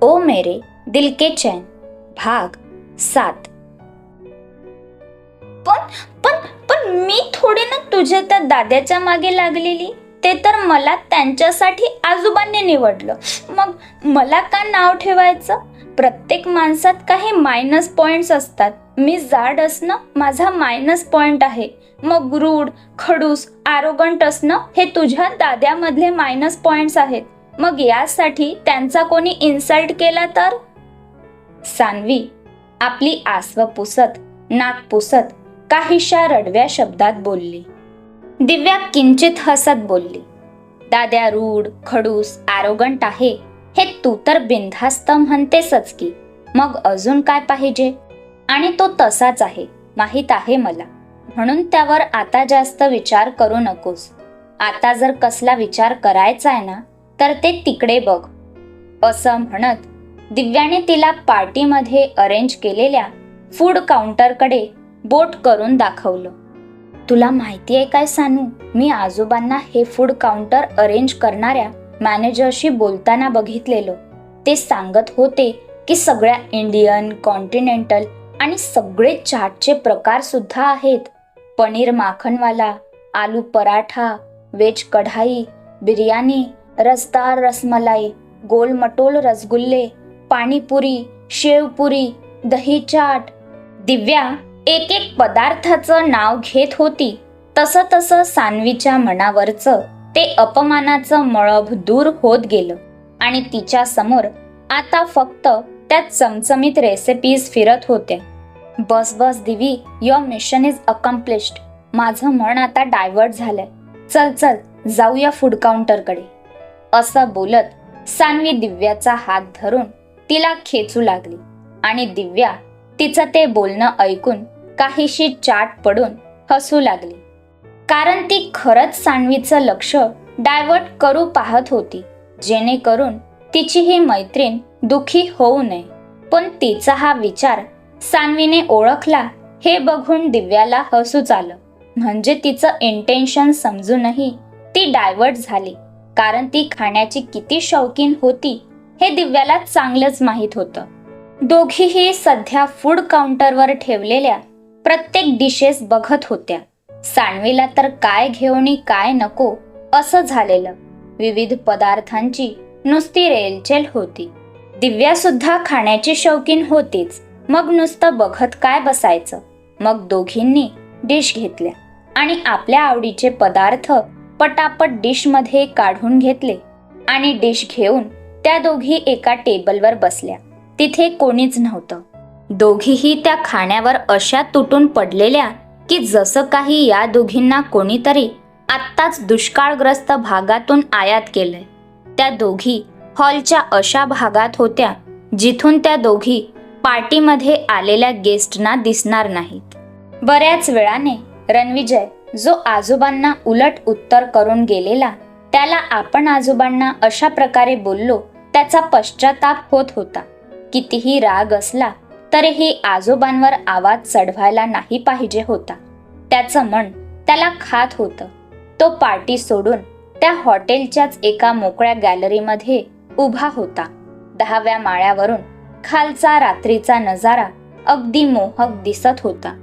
ओ मेरे दिल के चैन भाग 7। पण पण पण मी थोडी ना तुझ्या त्या दाद्याच्या मागे लागलेली. ते तर मला त्यांच्यासाठी आजोबांनी निवडलं. मग मला का नाव ठेवायचं? प्रत्येक माणसात काही मायनस पॉइंट्स असतात. मी जाड असणं माझा मायनस पॉइंट आहे. मग रूड, खडूस, आरोगंट असणं हे तुझ्या दाद्यामधले मायनस पॉइंट्स आहेत. मग यासाठी त्यांचा कोणी इन्सल्ट केला तर? सान्वी आपली आसव पुसत, नाक पुसत काहीशा रडव्या शब्दात बोलली. दिव्या किंचित हसत बोलली, दाद्या रूड, खडूस, आरोगंट आहे हे तू तर बिनधास्त म्हणतेसच की. मग अजून काय पाहिजे? आणि तो तसाच आहे माहीत आहे मला. म्हणून त्यावर आता जास्त विचार करू नकोस. आता जर कसला विचार करायचा आहे ना तर ते तिकडे बघ. असं म्हणत दिव्याने तिला पार्टीमध्ये अरेंज केलेल्या फूड काउंटरकडे बोट करून दाखवलं. तुला माहिती आहे काय सानू, मी आजोबांना हे फूड काउंटर अरेंज करणाऱ्या मॅनेजरशी बोलताना बघितलेलं. ते सांगत होते की सगळ्या इंडियन, कॉन्टिनेंटल आणि सगळे चाटचे प्रकार सुद्धा आहेत. पनीर माखनवाला, आलू पराठा, वेज कढाई, बिर्याणी, रसदार रसमलाई, गोल मटोल रसगुल्ले, पाणीपुरी, शेवपुरी, दही चाट. दिव्या एक एक पदार्थाचं नाव घेत होती. तसं तसं सान्वीच्या मनावरचं ते अपमानाचं मळभ दूर होत गेलं आणि तिच्या समोर आता फक्त त्या चमचमीत रेसिपीज फिरत होत्या. बस बस दिवी, युअर मिशन इज अकम्प्लिश्ड. माझं मन आता डायव्हर्ट झालंय. चल चल जाऊया फूड काउंटरकडे. असं बोलत सान्वी दिव्याचा हात धरून तिला खेचू लागली आणि दिव्या तिचं ते बोलणं ऐकून काहीशी चाट पडून हसू लागली. कारण ती खरंच सान्वीचं लक्ष डायव्हर्ट करू पाहत होती, जेणेकरून तिची ही मैत्रीण दुखी होऊ नये. पण तिचा हा विचार सान्वीने ओळखला हे बघून दिव्याला हसूच आलं. म्हणजे तिचं इंटेन्शन समजूनही ती डायव्हर्ट झाली. कारण ती खाण्याची किती शौकीन होती हे दिव्याला चांगलंच माहीत होतं. दोघीही सध्या फूड काउंटरवर ठेवलेल्या प्रत्येक डिशेस बघत होत्या. सान्वीला तर काय घेऊन काय नको असं झालेलं. विविध पदार्थांची नुसती रेलचेल होती. दिव्या सुद्धा खाण्याची शौकीन होतीच. मग नुसतं बघत काय बसायचं. मग दोघींनी डिश घेतल्या आणि आपल्या आवडीचे पदार्थ पटापट डिश मध्ये काढून घेतले आणि डिश घेऊन त्या दोघी एका टेबलवर बसल्या. तिथे कोणीच नव्हतं. दोघीही त्या खाण्यावर अशा तुटून पडलेल्या की जसं काही या दोघींना कोणीतरी आत्ताच दुष्काळग्रस्त भागातून आयात केलंय. त्या दोघी हॉलच्या अशा भागात होत्या जिथून त्या दोघी पार्टीमध्ये आलेल्या गेस्टना दिसणार नाहीत. बऱ्याच वेळाने रणविजय जो आजोबांना उलट उत्तर करून गेलेला त्याला आपण आजोबांना अशा प्रकारे बोललो त्याचा पश्चाताप होत होता. कितीही राग असला तरीही आजोबांवर आवाज चढवायला नाही पाहिजे होता. त्याचं मन त्याला खात होतं. तो पार्टी सोडून त्या हॉटेलच्याच एका मोकळ्या गॅलरीमध्ये उभा होता. 10व्या माळ्यावरून खालचा रात्रीचा नजारा अगदी मोहक दिसत होता.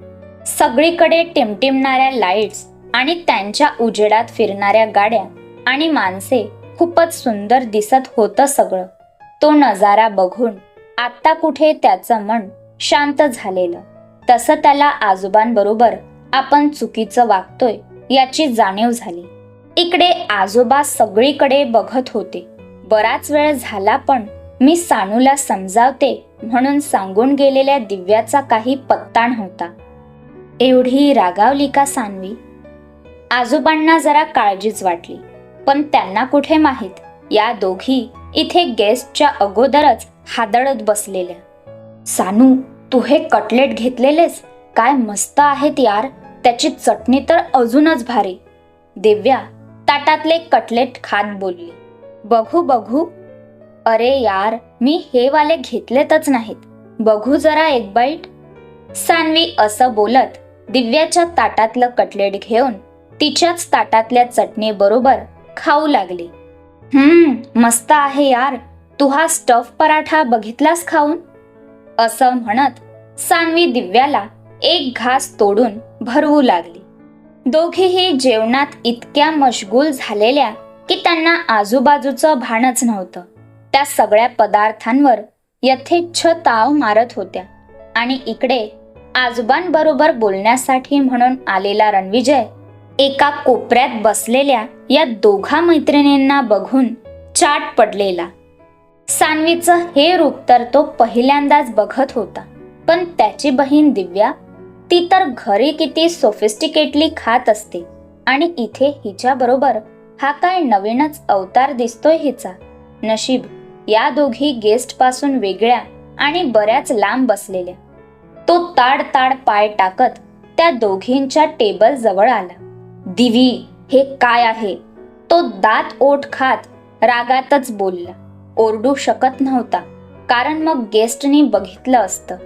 सगळीकडे टिमटिमणाऱ्या लाईट्स आणि त्यांच्या उजेडात फिरणाऱ्या गाड्या आणि माणसे खूपच सुंदर दिसत होतं सगळं. तो नजारा बघून आता कुठे त्याचं मन शांत झालेलं. तसं त्याला आजोबांबरोबर आपण चुकीचं वागतोय याची जाणीव झाली. इकडे आजोबा सगळीकडे बघत होते. बराच वेळ झाला पण मी सानूला समजावते म्हणून सांगून गेलेल्या दिव्याचा काही पत्ता नव्हता. एवढी रागावली का सान्वी? आजोबांना जरा काळजीच वाटली. पण त्यांना कुठे माहीत या दोघी इथे गेस्टच्या अगोदरच हादळत बसलेल्या. सानू, तू हे कटलेट घेतलेलेस? काय मस्त आहेत यार. त्याची चटणी तर अजूनच भारी. दिव्या ताटातले कटलेट खात बोलली. बघू बघू. अरे यार, मी हे वाले घेतलेतच नाहीत. बघू जरा एक बाईट. सान्वी असं बोलत दिव्याच्या ताटातलं कटलेट घेऊन तिच्याच ताटातल्या चटणी बरोबर खाऊ लागली. मस्त आहे यार. तू हा स्टफ पराठा बघितलास खाऊन? असं म्हणत सान्वी दिव्याला एक घास तोडून भरवू लागली. दोघीही जेवणात इतक्या मशगूल झालेल्या की त्यांना आजूबाजूचं भानच नव्हतं. त्या सगळ्या पदार्थांवर यथेच्छ ताव मारत होत्या आणि इकडे आजोबांबरोबर बोलण्यासाठी म्हणून आलेला रणविजय एका कोपऱ्यात बसलेल्या या दोघा मैत्रिणींना बघून चाट पडलेला. सान्वीचं हे रूप तर तो पहिल्यांदाच बघत होता, पण त्याची बहीण दिव्या, ती तर घरी किती सोफिस्टिकेटली खात असते आणि इथे हिच्या बरोबर हा काय नवीनच अवतार दिसतोय हिचा. नशीब या दोघी गेस्ट पासून वेगळ्या आणि बऱ्याच लांब बसलेल्या. तो ताड ताड पाय टाकत त्या दोघींच्या टेबल जवळ आला. दिवी, हे काय आहे? तो दात ओठ खात रागातच बोलला. ओरडू शकत नव्हता, कारण मग गेस्टनी बघितलं असतं.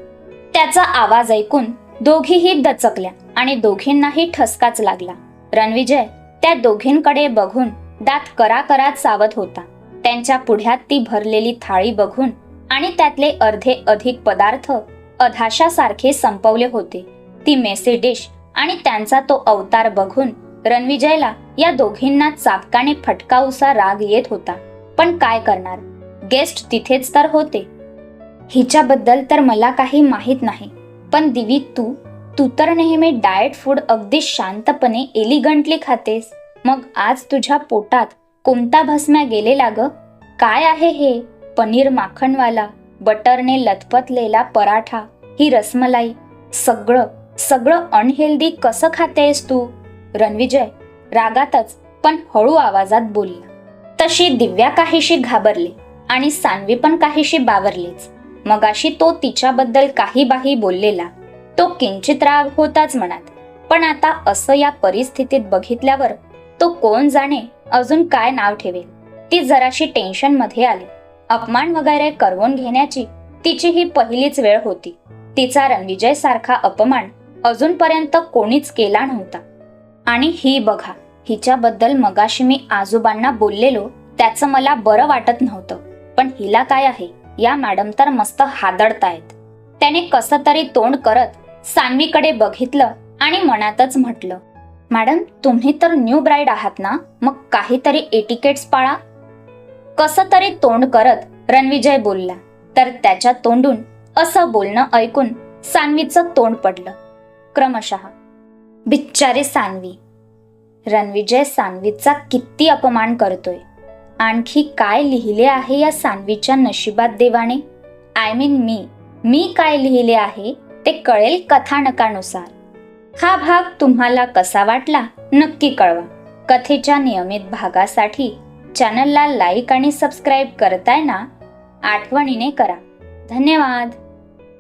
त्याचा आवाज ऐकून दोघीही दचकल्या आणि दोघींनाही ठसकाच लागला. रणविजय त्या दोघींकडे बघून दात करा चावत होता. त्यांच्या पुढ्यात ती भरलेली थाळी बघून आणि त्यातले अर्धे अधिक पदार्थ अधाशासारखे संपवले होते. ती मेसी डिश आणि त्यांचा तो अवतार बघून रणविजयला या दोघींना चापकाने फटकाऊसा राग येत होता. पण काय करणार, गेस्ट तिथेच तर होते. हिच्याबद्दल तर मला काही माहीत नाही, पण दिवी, तू तर नेहमी डाएट फूड अगदी शांतपणे एलिगंटली खातेस. मग आज तुझ्या पोटात कोणता भस्म्या गेलेला ग? काय आहे हे? पनीर माखणवाला, बटरने लथपथलेला पराठा, ही रसमलाई, सगळं अनहेल्दी कसं खातेस तू? रणविजय रागातच पण हळू आवाजात बोलला. तशी दिव्या काहीशी घाबरली आणि सान्वी पण काहीशी बावरलीच. मगाशी तो तिच्याबद्दल काही बाही बोललेला, तो किंचित राग होताच मनात. पण आता असं या परिस्थितीत बघितल्यावर तो कोण जाणे अजून काय नाव ठेवेल. ती जराशी टेन्शन मध्ये आली. अपमान वगैरे करवून घेण्याची तिची ही पहिलीच वेळ होती. तिचा रणविजय सारखा अपमान अजूनपर्यंत कोणीच केला नव्हता. आणि ही बघा, हिच्याबद्दल मगाशी मी आजोबांना बोललेलो त्याचं मला बरं वाटत नव्हतं, पण हिला काय आहे, या मॅडम तर मस्त हादडतायत. त्याने कसं तरी तोंड करत सान्वीकडे बघितलं आणि मनातच म्हटलं, मॅडम तुम्ही तर न्यू ब्राईड आहात ना, मग काहीतरी एटिकेट्स पाळा. कसं तरी तोंड करत रणविजय बोलला, तर त्याच्या तोंडून असं बोलणं ऐकून सान्वीचं तोंड पडलं क्रमशः. बिच्चारी सान्वी. रणविजय सान्वीचा किती अपमान करतोय. आणखी काय लिहिले आहे या सान्वीच्या नशिबात देवाने? आय मीन मी काय लिहिले आहे ते कळेल कथानकानुसार. हा भाग तुम्हाला कसा वाटला नक्की कळवा. कथेच्या नियमित भागासाठी चॅनलला लाईक आणि सबस्क्राईब करताय ना? आठवणीने करा. धन्यवाद.